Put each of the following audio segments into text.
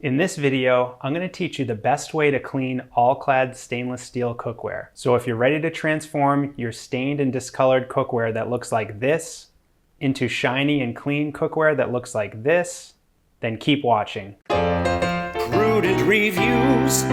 In this video, I'm going to teach you the best way to clean All-Clad stainless steel cookware. So if you're ready to transform your stained and discolored cookware that looks like this into shiny and clean cookware that looks like this, then keep watching. Prudent Reviews.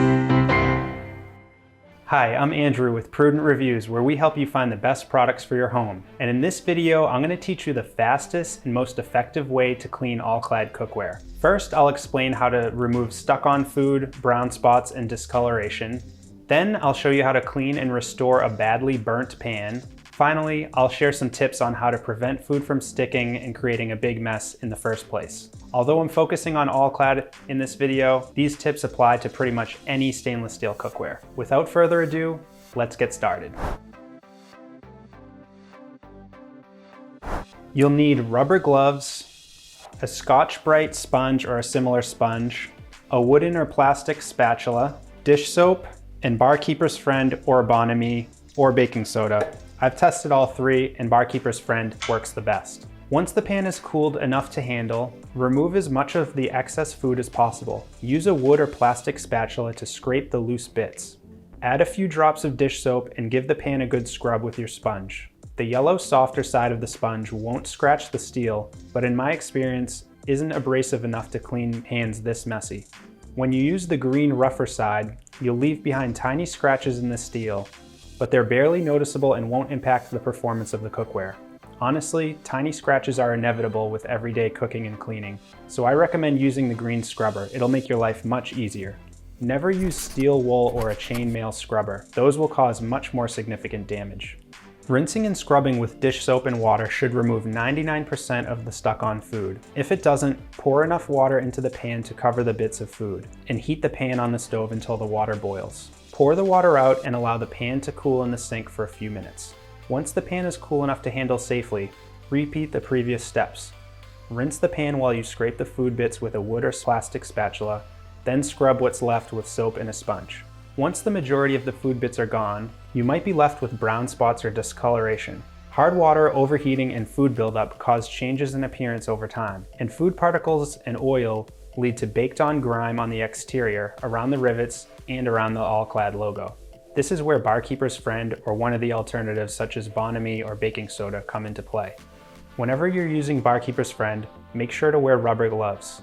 Hi, I'm Andrew with Prudent Reviews, where we help you find the best products for your home. And in this video, I'm going to teach you the fastest and most effective way to clean All-Clad cookware. First, I'll explain how to remove stuck-on food, brown spots, and discoloration. Then I'll show you how to clean and restore a badly burnt pan. Finally, I'll share some tips on how to prevent food from sticking and creating a big mess in the first place. Although I'm focusing on All-Clad in this video, these tips apply to pretty much any stainless steel cookware. Without further ado, let's get started. You'll need rubber gloves, a Scotch-Brite sponge or a similar sponge, a wooden or plastic spatula, dish soap, and Barkeeper's Friend or Bonami or baking soda. I've tested all three and Barkeeper's Friend works the best. Once the pan is cooled enough to handle, remove as much of the excess food as possible. Use a wood or plastic spatula to scrape the loose bits. Add a few drops of dish soap and give the pan a good scrub with your sponge. The yellow, softer side of the sponge won't scratch the steel, but in my experience, isn't abrasive enough to clean pans this messy. When you use the green, rougher side, you'll leave behind tiny scratches in the steel, but they're barely noticeable and won't impact the performance of the cookware. Honestly, tiny scratches are inevitable with everyday cooking and cleaning, so I recommend using the green scrubber. It'll make your life much easier. Never use steel wool or a chainmail scrubber. Those will cause much more significant damage. Rinsing and scrubbing with dish soap and water should remove 99% of the stuck-on food. If it doesn't, pour enough water into the pan to cover the bits of food, and heat the pan on the stove until the water boils. Pour the water out and allow the pan to cool in the sink for a few minutes. Once the pan is cool enough to handle safely, repeat the previous steps. Rinse the pan while you scrape the food bits with a wood or plastic spatula, then scrub what's left with soap and a sponge. Once the majority of the food bits are gone, you might be left with brown spots or discoloration. Hard water, overheating, and food buildup cause changes in appearance over time, and food particles and oil lead to baked-on grime on the exterior, around the rivets, and around the All-Clad logo. This is where Barkeeper's Friend or one of the alternatives such as Bonami or baking soda come into play. Whenever you're using Barkeeper's Friend, make sure to wear rubber gloves.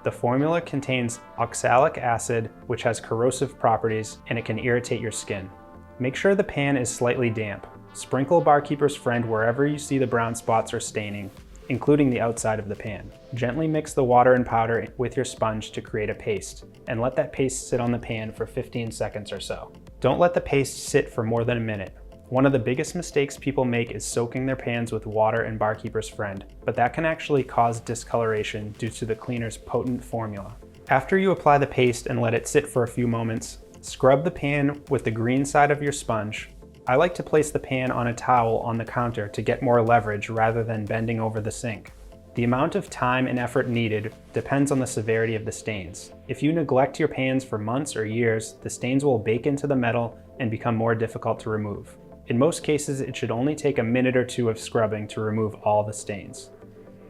The formula contains oxalic acid, which has corrosive properties, and it can irritate your skin. Make sure the pan is slightly damp. Sprinkle Barkeeper's Friend wherever you see the brown spots or staining, including the outside of the pan. Gently mix the water and powder with your sponge to create a paste, and let that paste sit on the pan for 15 seconds or so. Don't let the paste sit for more than a minute. One of the biggest mistakes people make is soaking their pans with water and Barkeeper's Friend, but that can actually cause discoloration due to the cleaner's potent formula. After you apply the paste and let it sit for a few moments, scrub the pan with the green side of your sponge. I like to place the pan on a towel on the counter to get more leverage rather than bending over the sink. The amount of time and effort needed depends on the severity of the stains. If you neglect your pans for months or years, the stains will bake into the metal and become more difficult to remove. In most cases, it should only take a minute or two of scrubbing to remove all the stains.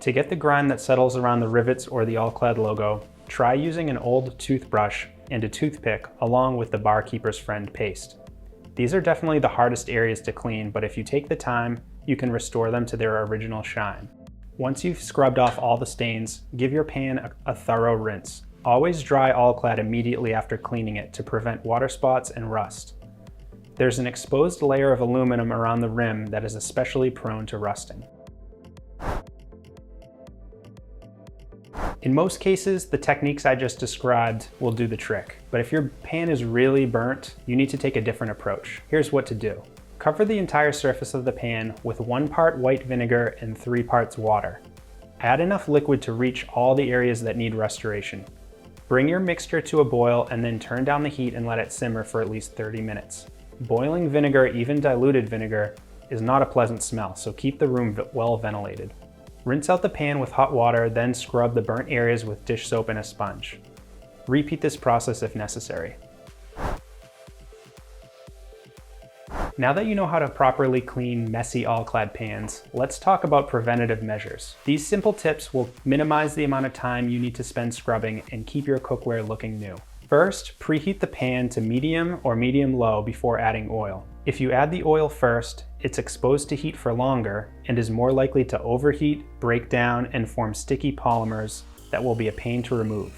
To get the grime that settles around the rivets or the All-Clad logo, try using an old toothbrush and a toothpick along with the Barkeeper's Friend paste. These are definitely the hardest areas to clean, but if you take the time, you can restore them to their original shine. Once you've scrubbed off all the stains, give your pan a thorough rinse. Always dry All-Clad immediately after cleaning it to prevent water spots and rust. There's an exposed layer of aluminum around the rim that is especially prone to rusting. In most cases, the techniques I just described will do the trick, but if your pan is really burnt, you need to take a different approach. Here's what to do. Cover the entire surface of the pan with 1 part white vinegar and 3 parts water. Add enough liquid to reach all the areas that need restoration. Bring your mixture to a boil and then turn down the heat and let it simmer for at least 30 minutes. Boiling vinegar, even diluted vinegar, is not a pleasant smell, so keep the room well ventilated. Rinse out the pan with hot water, then scrub the burnt areas with dish soap and a sponge. Repeat this process if necessary. Now that you know how to properly clean messy All-Clad pans, let's talk about preventative measures. These simple tips will minimize the amount of time you need to spend scrubbing and keep your cookware looking new. First, preheat the pan to medium or medium-low before adding oil. If you add the oil first, it's exposed to heat for longer and is more likely to overheat, break down, and form sticky polymers that will be a pain to remove.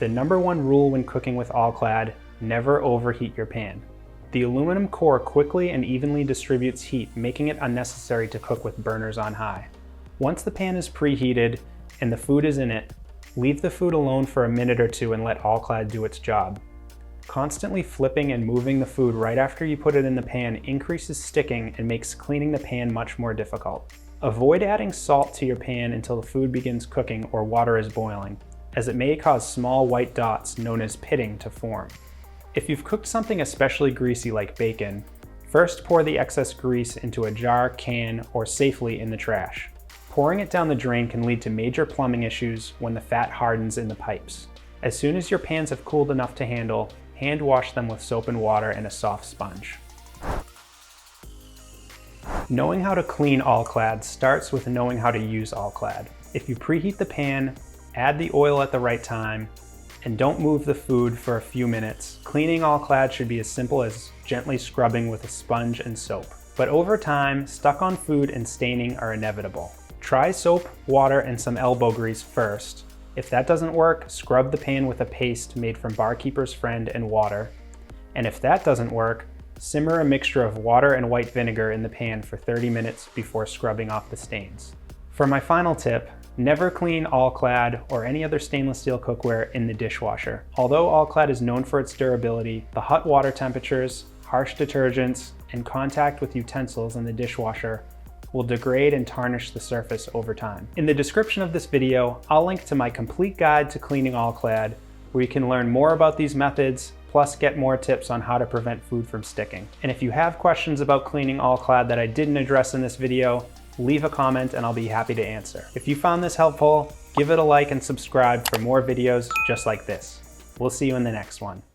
The number one rule when cooking with All-Clad: never overheat your pan. The aluminum core quickly and evenly distributes heat, making it unnecessary to cook with burners on high. Once the pan is preheated and the food is in it, leave the food alone for a minute or two and let All-Clad do its job. Constantly flipping and moving the food right after you put it in the pan increases sticking and makes cleaning the pan much more difficult. Avoid adding salt to your pan until the food begins cooking or water is boiling, as it may cause small white dots known as pitting to form. If you've cooked something especially greasy like bacon, first pour the excess grease into a jar, can, or safely in the trash. Pouring it down the drain can lead to major plumbing issues when the fat hardens in the pipes. As soon as your pans have cooled enough to handle, hand wash them with soap and water and a soft sponge. Knowing how to clean All-Clad starts with knowing how to use All-Clad. If you preheat the pan, add the oil at the right time, and don't move the food for a few minutes, cleaning All-Clad should be as simple as gently scrubbing with a sponge and soap. But over time, stuck-on food and staining are inevitable. Try soap, water, and some elbow grease first. If that doesn't work, scrub the pan with a paste made from Barkeeper's Friend and water. And if that doesn't work, simmer a mixture of water and white vinegar in the pan for 30 minutes before scrubbing off the stains. For my final tip, never clean All-Clad or any other stainless steel cookware in the dishwasher. Although All-Clad is known for its durability, the hot water temperatures, harsh detergents, and contact with utensils in the dishwasher will degrade and tarnish the surface over time. In the description of this video, I'll link to my complete guide to cleaning All-Clad, where you can learn more about these methods, plus get more tips on how to prevent food from sticking. And if you have questions about cleaning All-Clad that I didn't address in this video, leave a comment and I'll be happy to answer. If you found this helpful, give it a like and subscribe for more videos just like this. We'll see you in the next one.